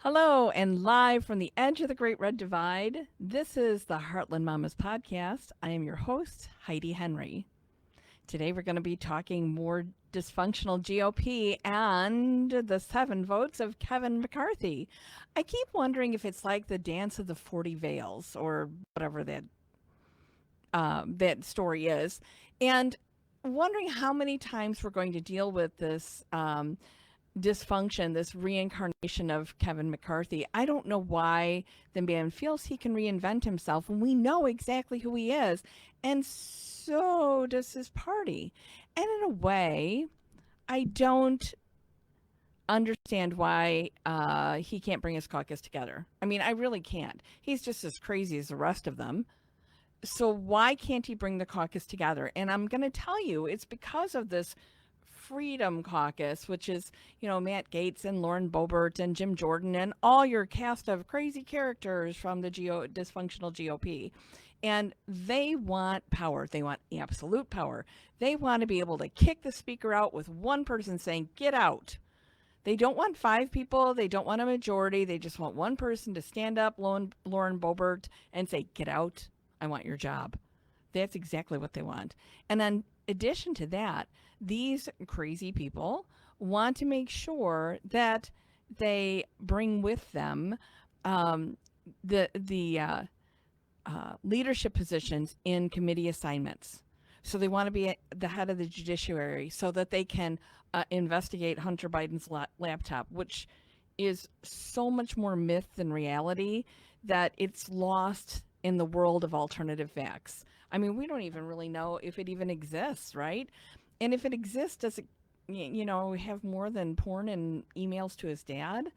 Hello, and live from the edge of the Great Red Divide, this is the Heartland Mamas podcast. I am your host, Heidi Henry. Today we're going to be talking more dysfunctional GOP and the 7 votes of Kevin McCarthy. I keep wondering if it's like the dance of the 40 veils or whatever that story is, and wondering how many times we're going to deal with this dysfunction, this reincarnation of Kevin McCarthy. I don't know why the man feels he can reinvent himself when we know exactly who he is. And so does his party. And in a way, I don't understand why he can't bring his caucus together. I mean, I really can't. He's just as crazy as the rest of them. So why can't he bring the caucus together? And I'm going to tell you, it's because of this Freedom Caucus, which is, Matt Gaetz and Lauren Boebert and Jim Jordan and all your cast of crazy characters from the dysfunctional GOP. And they want power. They want absolute power. They want to be able to kick the speaker out with one person saying, get out. They don't want 5 people. They don't want a majority. They just want one person to stand up, Lauren Boebert, and say, get out. I want your job. That's exactly what they want. And in addition to that, these crazy people want to make sure that they bring with them the leadership positions in committee assignments. So they want to be the head of the judiciary so that they can investigate Hunter Biden's laptop, which is so much more myth than reality that it's lost in the world of alternative facts. I mean, we don't even really know if it even exists, right? And if it exists, does it, have more than porn and emails to his dad?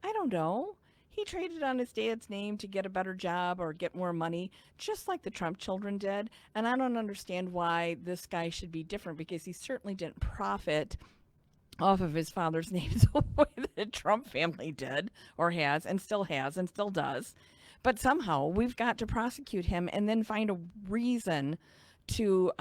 I don't know. He traded on his dad's name to get a better job or get more money, just like the Trump children did. And I don't understand why this guy should be different, because he certainly didn't profit off of his father's name the way the Trump family did, or has and still does. But somehow we've got to prosecute him and then find a reason to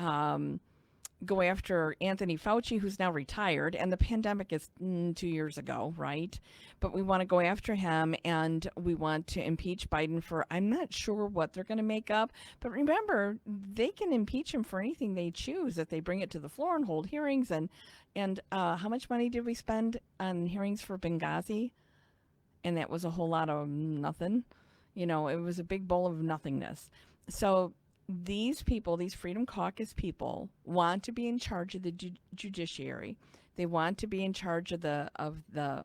go after Anthony Fauci, who's now retired, and the pandemic is 2 years ago, right? But we want to go after him, and we want to impeach Biden for, I'm not sure what they're going to make up, but remember, they can impeach him for anything they choose if they bring it to the floor and hold hearings. And how much money did we spend on hearings for Benghazi? And that was a whole lot of nothing. It was a big bowl of nothingness. So these people, these Freedom Caucus people, want to be in charge of the judiciary. They want to be in charge of the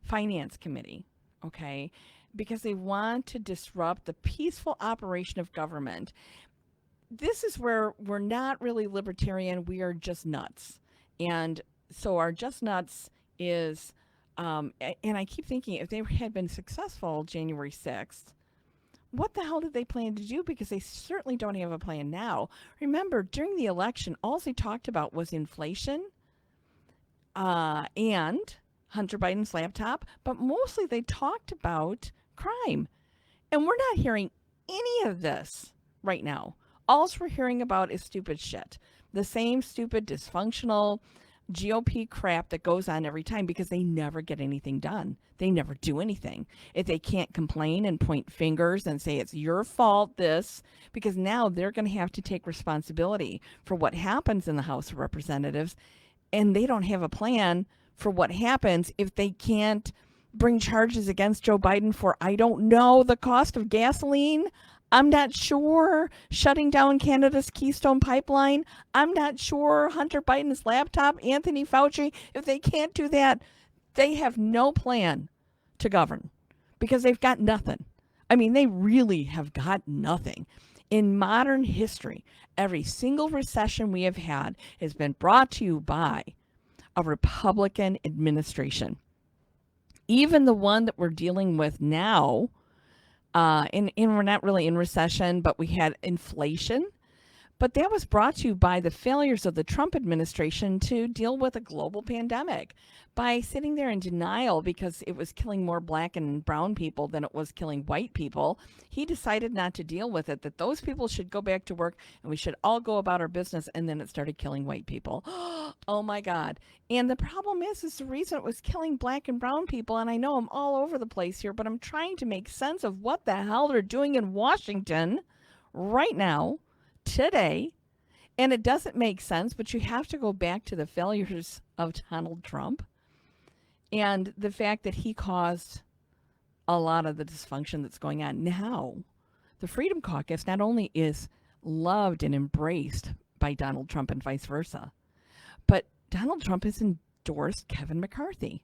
finance committee, okay? Because they want to disrupt the peaceful operation of government. This is where we're not really libertarian. We are just nuts. And so our just nuts is, and I keep thinking, if they had been successful January 6th, what the hell did they plan to do? Because they certainly don't have a plan now. Remember, during the election, all they talked about was inflation and Hunter Biden's laptop, but mostly they talked about crime. And we're not hearing any of this right now. All we're hearing about is stupid shit. The same stupid, dysfunctional GOP crap that goes on every time, because they never get anything done. They never do anything. If they can't complain and point fingers and say it's your fault, because now they're going to have to take responsibility for what happens in the House of Representatives, and they don't have a plan for what happens if they can't bring charges against Joe Biden for, I don't know, the cost of gasoline. I'm not sure shutting down Canada's Keystone Pipeline. I'm not sure Hunter Biden's laptop, Anthony Fauci. If they can't do that, they have no plan to govern, because they've got nothing. I mean, they really have got nothing. In modern history, every single recession we have had has been brought to you by a Republican administration. Even the one that we're dealing with now, and we're not really in recession, but we had inflation. But that was brought to you by the failures of the Trump administration to deal with a global pandemic by sitting there in denial because it was killing more black and brown people than it was killing white people. He decided not to deal with it, that those people should go back to work and we should all go about our business. And then it started killing white people. Oh my God. And the problem is the reason it was killing black and brown people. And I know I'm all over the place here, but I'm trying to make sense of what the hell they're doing in Washington right now, today, and it doesn't make sense, but you have to go back to the failures of Donald Trump and the fact that he caused a lot of the dysfunction that's going on now. The Freedom Caucus not only is loved and embraced by Donald Trump and vice versa, but Donald Trump has endorsed Kevin McCarthy.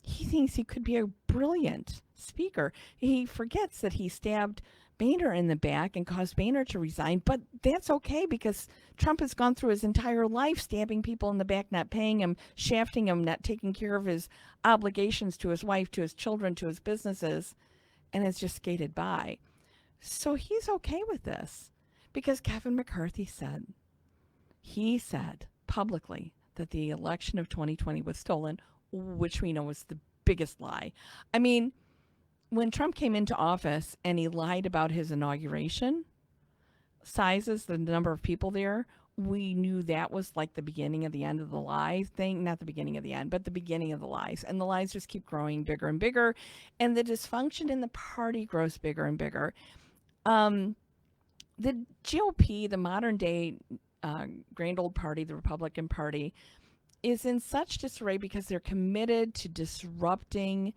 He thinks he could be a brilliant speaker. He forgets that he stabbed Boehner in the back and caused Boehner to resign, but that's okay because Trump has gone through his entire life stabbing people in the back, not paying him, shafting him, not taking care of his obligations to his wife, to his children, to his businesses, and has just skated by. So he's okay with this because Kevin McCarthy said publicly that the election of 2020 was stolen, which we know was the biggest lie. I mean, when Trump came into office and he lied about his inauguration sizes, the number of people there, we knew that was like the beginning of the end of the lie thing. Not the beginning of the end, but the beginning of the lies. And the lies just keep growing bigger and bigger. And the dysfunction in the party grows bigger and bigger. The GOP, the modern day grand old party, the Republican Party, is in such disarray because they're committed to disrupting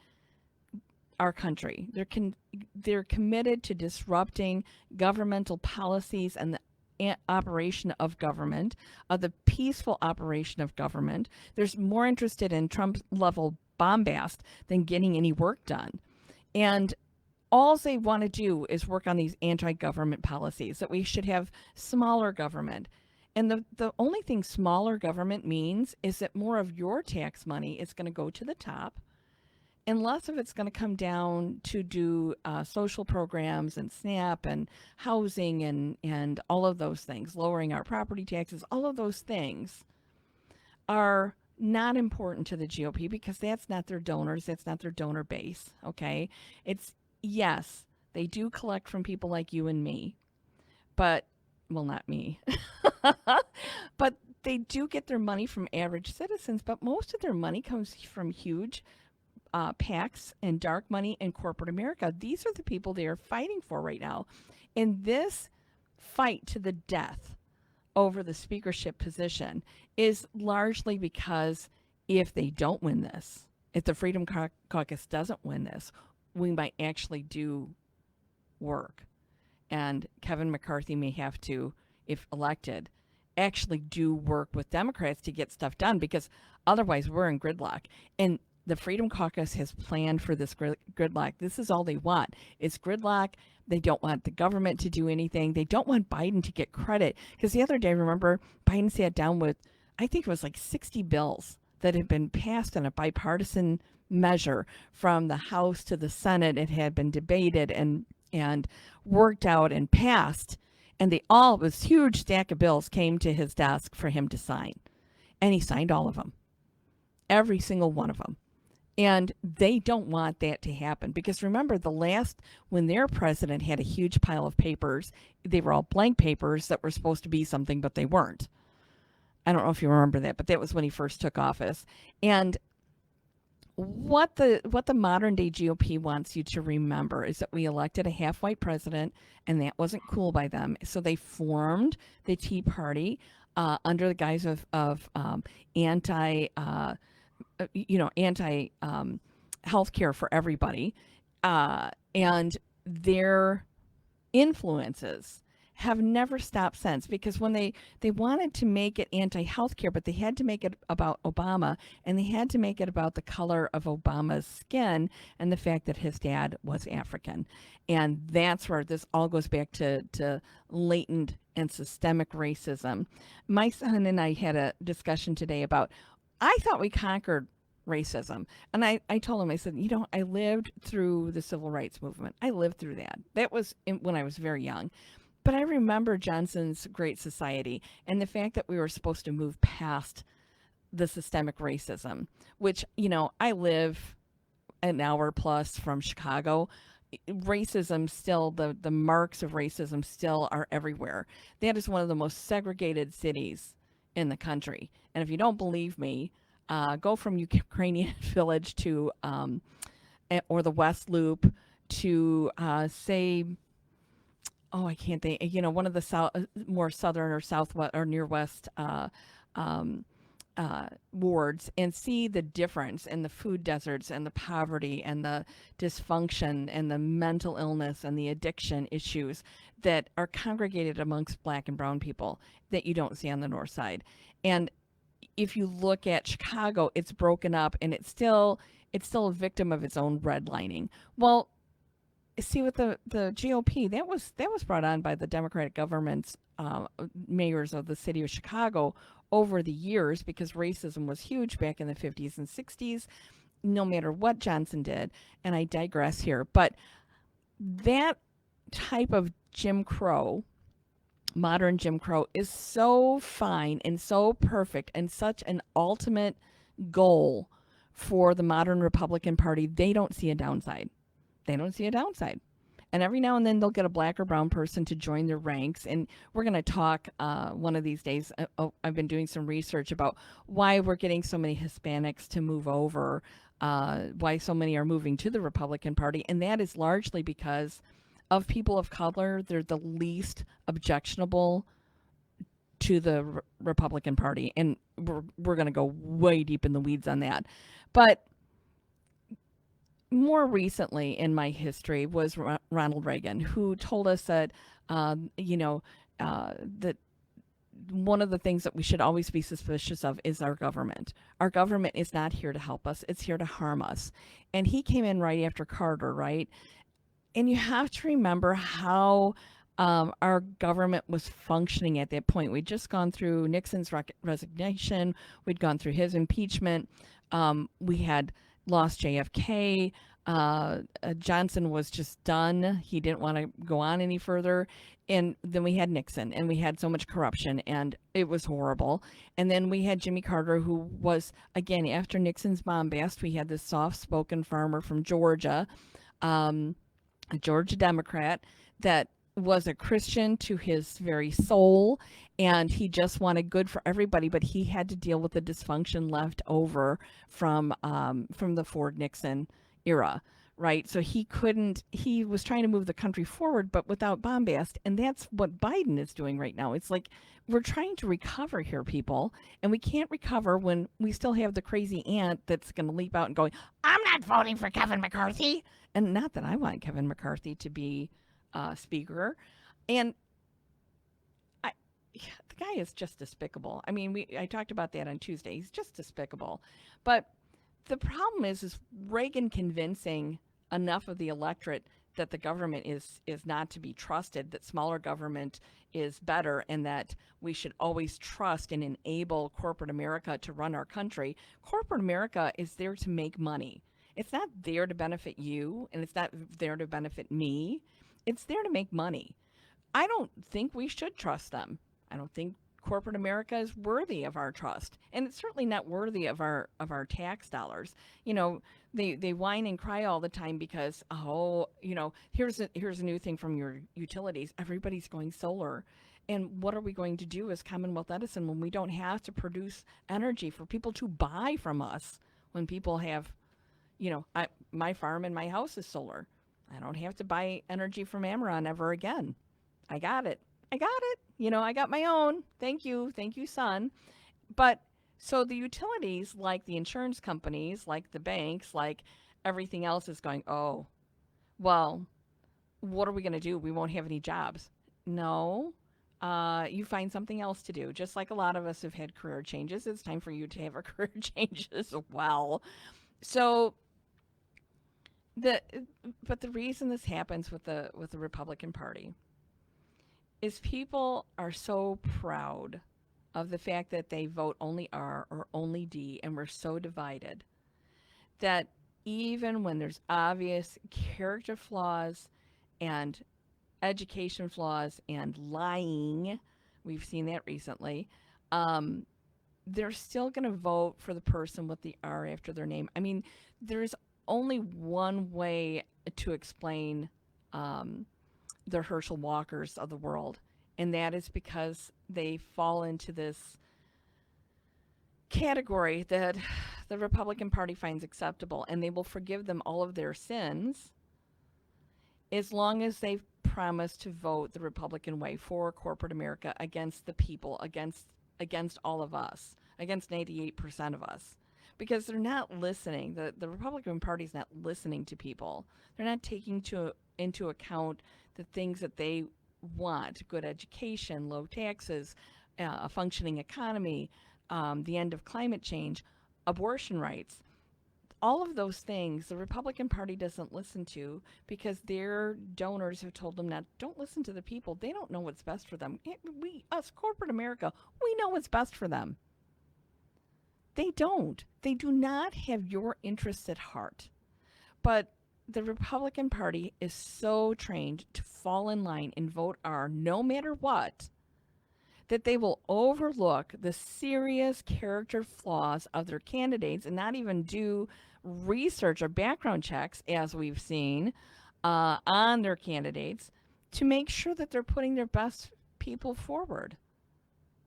our country. They're committed to disrupting governmental policies and the operation of government, the peaceful operation of government. They're more interested in Trump-level bombast than getting any work done. And all they want to do is work on these anti-government policies, that we should have smaller government. And the only thing smaller government means is that more of your tax money is going to go to the top, and less of it's going to come down to do social programs and SNAP and housing and all of those things, lowering our property taxes. All of those things are not important to the GOP because that's not their donors. That's not their donor base. Okay. Yes, they do collect from people like you and me, but, well, not me, but they do get their money from average citizens, but most of their money comes from huge PACs and dark money and corporate America. These are the people they are fighting for right now. And this fight to the death over the speakership position is largely because if they don't win this, if the Freedom Caucus doesn't win this, we might actually do work. And Kevin McCarthy may have to, if elected, actually do work with Democrats to get stuff done, because otherwise we're in gridlock. And the Freedom Caucus has planned for this gridlock. This is all they want. It's gridlock. They don't want the government to do anything. They don't want Biden to get credit. Because the other day, remember, Biden sat down with, I think it was like 60 bills that had been passed on a bipartisan measure from the House to the Senate. It had been debated and worked out and passed. And this huge stack of bills came to his desk for him to sign. And he signed all of them. Every single one of them. And they don't want that to happen because remember when their president had a huge pile of papers, they were all blank papers that were supposed to be something, but they weren't. I don't know if you remember that, but that was when he first took office. And what the modern day GOP wants you to remember is that we elected a half-white president, and that wasn't cool by them. So they formed the Tea Party under the guise of anti healthcare for everybody, and their influences have never stopped since, because when they wanted to make it anti-healthcare, but they had to make it about Obama, and they had to make it about the color of Obama's skin and the fact that his dad was African. And that's where this all goes back to latent and systemic racism. My son and I had a discussion today about, I thought we conquered racism. And I told him, I said, I lived through the civil rights movement. I lived through that. That was when I was very young. But I remember Johnson's Great Society and the fact that we were supposed to move past the systemic racism, which, I live an hour plus from Chicago. Racism still, the marks of racism still are everywhere. That is one of the most segregated cities in the country. And if you don't believe me, go from Ukrainian Village to, or the West Loop to, say, oh, I can't think, one of the more southern or southwest or near west um, wards, and see the difference in the food deserts and the poverty and the dysfunction and the mental illness and the addiction issues that are congregated amongst black and brown people that you don't see on the north side. And if you look at Chicago, it's broken up and it's still a victim of its own redlining. Well, see, with the GOP, that was brought on by the Democratic government's mayors of the city of Chicago over the years, because racism was huge back in the 50s and 60s, no matter what Johnson did. And I digress here, but that type of Jim Crow, modern Jim Crow, is so fine and so perfect and such an ultimate goal for the modern Republican Party. They don't see a downside. They don't see a downside. And every now and then they'll get a black or brown person to join their ranks. And we're going to talk one of these days. I've been doing some research about why we're getting so many Hispanics to move over, why so many are moving to the Republican Party. And that is largely because of people of color. They're the least objectionable to the Republican Party. And we're going to go way deep in the weeds on that. But more recently in my history was Ronald Reagan, who told us that, that one of the things that we should always be suspicious of is our government. Our government is not here to help us. It's here to harm us. And he came in right after Carter, right? And you have to remember how our government was functioning at that point. We'd just gone through Nixon's resignation. We'd gone through his impeachment. We had lost JFK. Johnson was just done. He didn't want to go on any further. And then we had Nixon, and we had so much corruption, and it was horrible. And then we had Jimmy Carter, who was, again, after Nixon's bombast, we had this soft-spoken farmer from Georgia, a Georgia Democrat, that was a Christian to his very soul, and he just wanted good for everybody, but he had to deal with the dysfunction left over from the Ford Nixon era, right? So he was trying to move the country forward, but without bombast. And that's what Biden is doing right now. It's like, we're trying to recover here, people, and we can't recover when we still have the crazy aunt that's going to leap out and going, I'm not voting for Kevin McCarthy. And not that I want Kevin McCarthy to be speaker. And the guy is just despicable. I mean, I talked about that on Tuesday. He's just despicable. But the problem is Reagan convincing enough of the electorate that the government is not to be trusted, that smaller government is better, and that we should always trust and enable corporate America to run our country. Corporate America is there to make money. It's not there to benefit you, and it's not there to benefit me. It's there to make money. I don't think we should trust them. I don't think corporate America is worthy of our trust, and it's certainly not worthy of our tax dollars. They whine and cry all the time because, here's a new thing from your utilities. Everybody's going solar. And what are we going to do as Commonwealth Edison when we don't have to produce energy for people to buy from us? When people have, my farm and my house is solar. I don't have to buy energy from Amazon ever again. I got it. I got my own. Thank you, son. But so the utilities, like the insurance companies, like the banks, like everything else, is going, oh, well, what are we going to do? We won't have any jobs. No, you find something else to do. Just like a lot of us have had career changes, it's time for you to have a career change as well. So but the reason this happens with the Republican Party is people are so proud of the fact that they vote only R or only D, and we're so divided that even when there's obvious character flaws and education flaws and lying, we've seen that recently, um, they're still going to vote for the person with the R after their name. I mean, there's only one way to explain um, the Herschel Walkers of the world, and that is because they fall into this category that the Republican Party finds acceptable, and they will forgive them all of their sins as long as they promise to vote the Republican way for corporate America against the people, against all of us, against 98% of us. Because they're not listening. The Republican Party's not listening to people. They're not taking into account the things that they want: good education, low taxes, a functioning economy, the end of climate change, abortion rights. All of those things the Republican Party doesn't listen to because their donors have told them that don't listen to the people. They don't know what's best for them. Us, corporate America, we know what's best for them. They don't. They do not have your interests at heart. But the Republican Party is so trained to fall in line and vote R no matter what that they will overlook the serious character flaws of their candidates and not even do research or background checks, as we've seen, on their candidates to make sure that they're putting their best people forward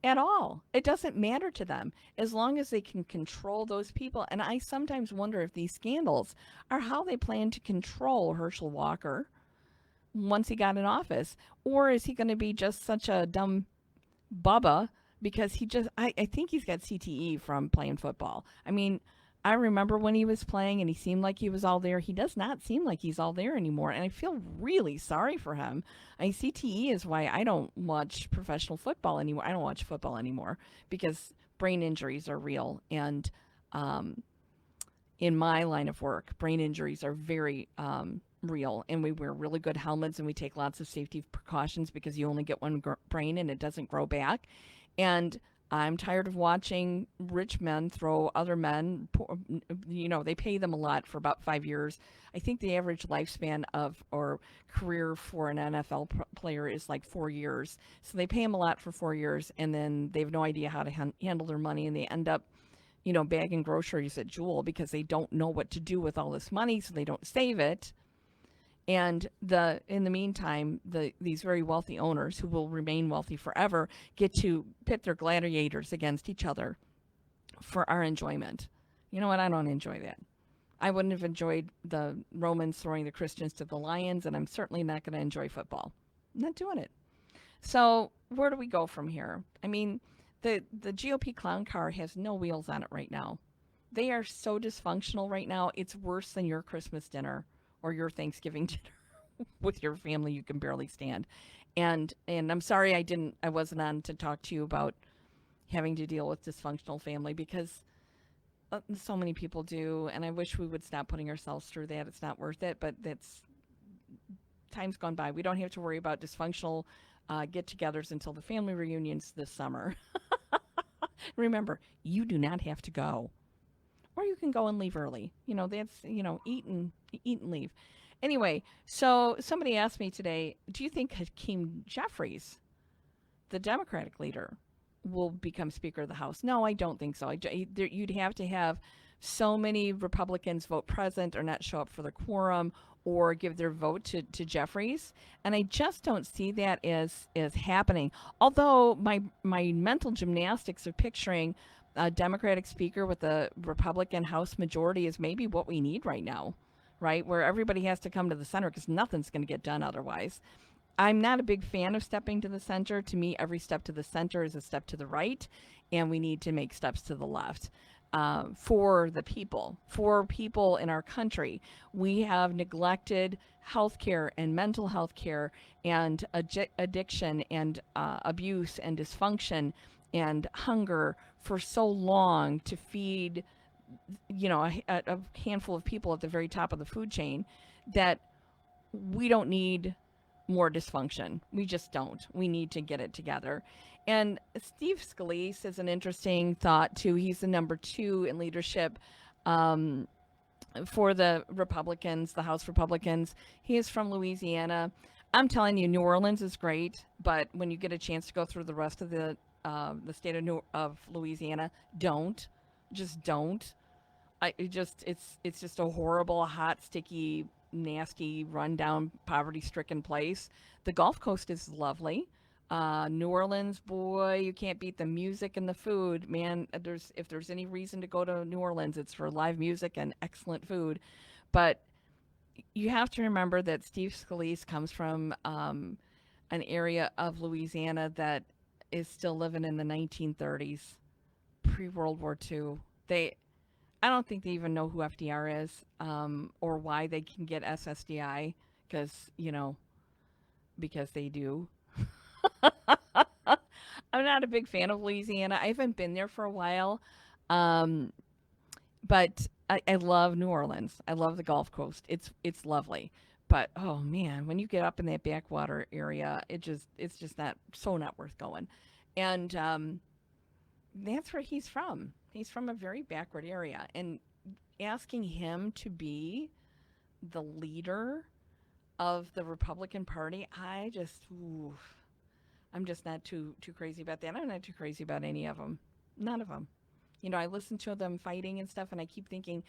at all. It doesn't matter to them as long as they can control those people. And I sometimes wonder if these scandals are how they plan to control Herschel Walker once he got in office. Or is he going to be just such a dumb Bubba because I think he's got CTE from playing football. I mean, I remember when he was playing and he seemed like he was all there. He does not seem like he's all there anymore. And I feel really sorry for him. I mean, CTE is why I don't watch professional football anymore. I don't watch football anymore because brain injuries are real. And in my line of work, brain injuries are very real. And we wear really good helmets and we take lots of safety precautions because you only get one brain and it doesn't grow back. And I'm tired of watching rich men throw other men. They pay them a lot for about 5 years. I think the average lifespan of or career for an NFL player is like 4 years. So they pay them a lot for 4 years, and then they have no idea how to handle their money, and they end up, bagging groceries at Jewel because they don't know what to do with all this money, so they don't save it. And in the meantime, these very wealthy owners who will remain wealthy forever get to pit their gladiators against each other for our enjoyment. You know what? I don't enjoy that. I wouldn't have enjoyed the Romans throwing the Christians to the lions, and I'm certainly not going to enjoy football. I'm not doing it. So where do we go from here? I mean, the GOP clown car has no wheels on it right now. They are so dysfunctional right now. It's worse than your Christmas dinner or your Thanksgiving dinner with your family you can barely stand. And I'm sorry I wasn't on to talk to you about having to deal with dysfunctional family because so many people do, and I wish we would stop putting ourselves through that. It's not worth it, but that's time's gone by. We don't have to worry about dysfunctional get-togethers until the family reunions this summer. Remember, you do not have to go. Or you can go and leave early. That's, eat and leave. Anyway, so somebody asked me today, do you think Hakeem Jeffries, the Democratic leader, will become Speaker of the House? No, I don't think so. You'd have to have so many Republicans vote present or not show up for the quorum or give their vote to Jeffries. And I just don't see that as happening. Although my mental gymnastics of picturing a Democratic speaker with a Republican House majority is maybe what we need right now, right? Where everybody has to come to the center because nothing's going to get done otherwise. I'm not a big fan of stepping to the center. To me, every step to the center is a step to the right, and we need to make steps to the left for the people, for people in our country. We have neglected healthcare and mental health care and addiction and abuse and dysfunction and hunger for so long to feed, a handful of people at the very top of the food chain that we don't need more dysfunction. We just don't. We need to get it together. And Steve Scalise is an interesting thought, too. He's the number 2 in leadership for the Republicans, the House Republicans. He is from Louisiana. I'm telling you, New Orleans is great, but when you get a chance to go through the rest of the state of Louisiana, don't, just don't. It's just a horrible, hot, sticky, nasty, rundown, poverty-stricken place. The Gulf Coast is lovely. New Orleans, boy, you can't beat the music and the food, man. There's if there's any reason to go to New Orleans, it's for live music and excellent food. But you have to remember that Steve Scalise comes from an area of Louisiana that is still living in the 1930s, pre World War II. They I don't think they even know who FDR is, or why they can get SSDI, because, because they do. I'm not a big fan of Louisiana. I haven't been there for a while, um, but I love New Orleans. I love the Gulf Coast. It's lovely. But oh man, when you get up in that backwater area, it's just not worth going. And that's where he's from. He's from a very backward area, and asking him to be the leader of the Republican Party, I'm just not too crazy about that. I'm not too crazy about any of them. None of them. I listen to them fighting and stuff, and I keep thinking,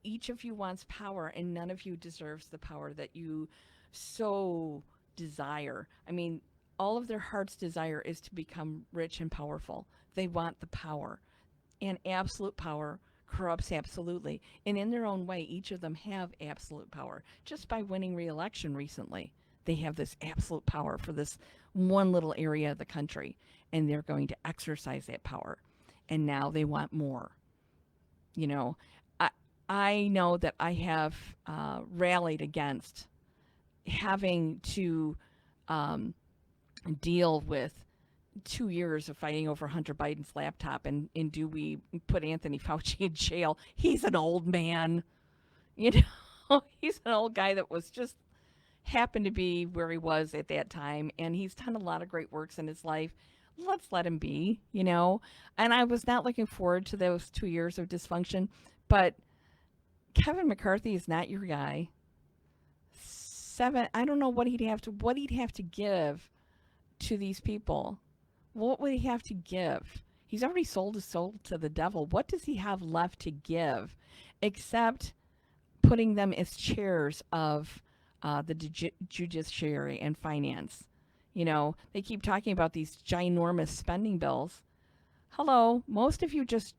each of you wants power, and none of you deserves the power that you so desire. I mean, all of their heart's desire is to become rich and powerful. They want the power, and absolute power corrupts absolutely. And in their own way, each of them have absolute power. Just by winning re-election recently, they have this absolute power for this one little area of the country, and they're going to exercise that power. And now they want more. You know, I I know that I have rallied against having to um, deal with 2 years of fighting over Hunter Biden's laptop, and do we put Anthony Fauci in jail? He's an old man, you know. He's an old guy that was just happened to be where he was at that time, and he's done a lot of great works in his life. Let's let him be, you know. And I was not looking forward to those 2 years of dysfunction, but Kevin McCarthy is not your guy. I don't know what he'd have to give to these people. What would he have to give? He's already sold his soul to the devil. What does he have left to give except putting them as chairs of the judiciary and finance? You know, they keep talking about these ginormous spending bills. Hello, most of you just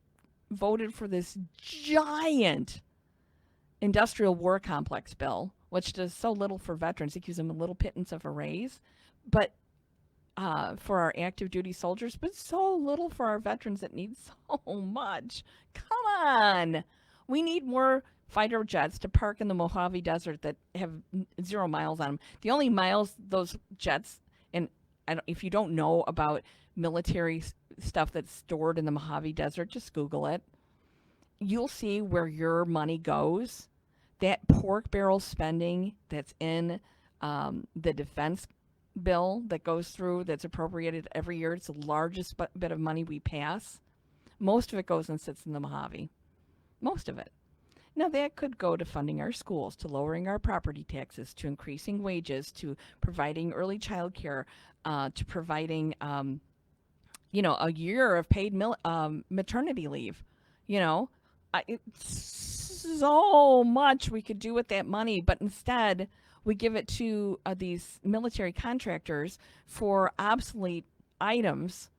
voted for this giant industrial war complex bill, which does so little for veterans. It gives them a little pittance of a raise, but for our active duty soldiers, but so little for our veterans that need so much. Come on. We need more fighter jets to park in the Mojave Desert that have 0 miles on them. The only miles those jets, and if you don't know about military stuff that's stored in the Mojave Desert, just Google it. You'll see where your money goes. That pork barrel spending that's in the defense bill that goes through, that's appropriated every year, it's the largest bit of money we pass. Most of it goes and sits in the Mojave. Most of it. Now, that could go to funding our schools, to lowering our property taxes, to increasing wages, to providing early child care, to providing, a year of paid maternity leave. You know, it's so much we could do with that money, but instead we give it to these military contractors for obsolete items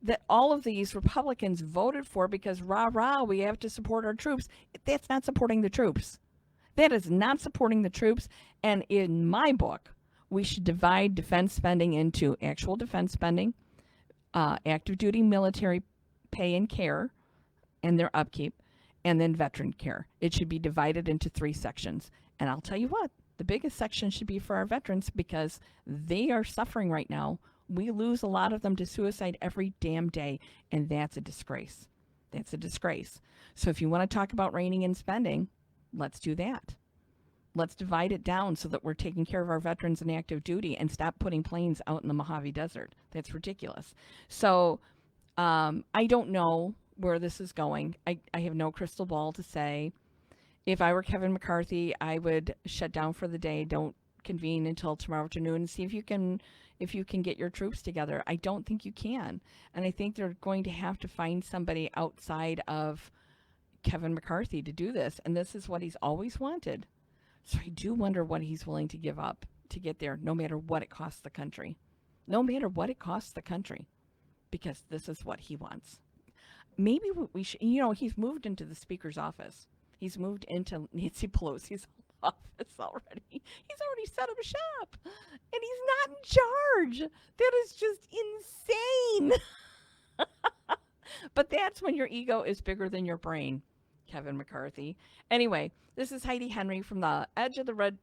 that all of these Republicans voted for because rah rah, we have to support our troops. That's not supporting the troops. That is not supporting the troops. And in my book, we should divide defense spending into actual defense spending, active duty military pay and care and their upkeep, and then veteran care. It should be divided into 3 sections. And I'll tell you what, the biggest section should be for our veterans because they are suffering right now. We lose a lot of them to suicide every damn day, and that's a disgrace. That's a disgrace. So if you want to talk about reining in spending, let's do that. Let's divide it down so that we're taking care of our veterans in active duty and stop putting planes out in the Mojave Desert. That's ridiculous. So I don't know where this is going. I have no crystal ball to say. If I were Kevin McCarthy, I would shut down for the day. Don't convene until tomorrow afternoon and see if you can get your troops together. I don't think you can. And I think they're going to have to find somebody outside of Kevin McCarthy to do this. And this is what he's always wanted. So I do wonder what he's willing to give up to get there, no matter what it costs the country. No matter what it costs the country, because this is what he wants. Maybe we should, he's moved into the speaker's office. He's moved into Nancy Pelosi's office already. He's already set up shop, and he's not in charge. That is just insane. But that's when your ego is bigger than your brain, Kevin McCarthy. Anyway, this is Heidi Henry from the edge of the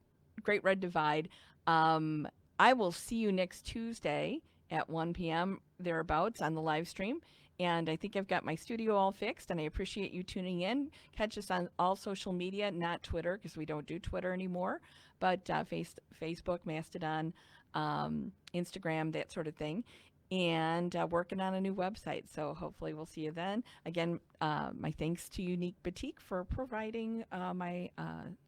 Great Red Divide. I will see you next Tuesday at 1 p.m. thereabouts on the live stream. And I think I've got my studio all fixed, and I appreciate you tuning in. Catch us on all social media, not Twitter, because we don't do Twitter anymore, but Facebook, Mastodon, Instagram, that sort of thing. And working on a new website. So hopefully we'll see you then. Again, my thanks to Unique Boutique for providing my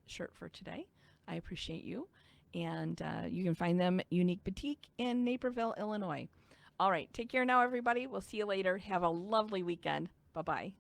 shirt for today. I appreciate you. And you can find them Unique Boutique in Naperville, Illinois. All right. Take care now, everybody. We'll see you later. Have a lovely weekend. Bye-bye.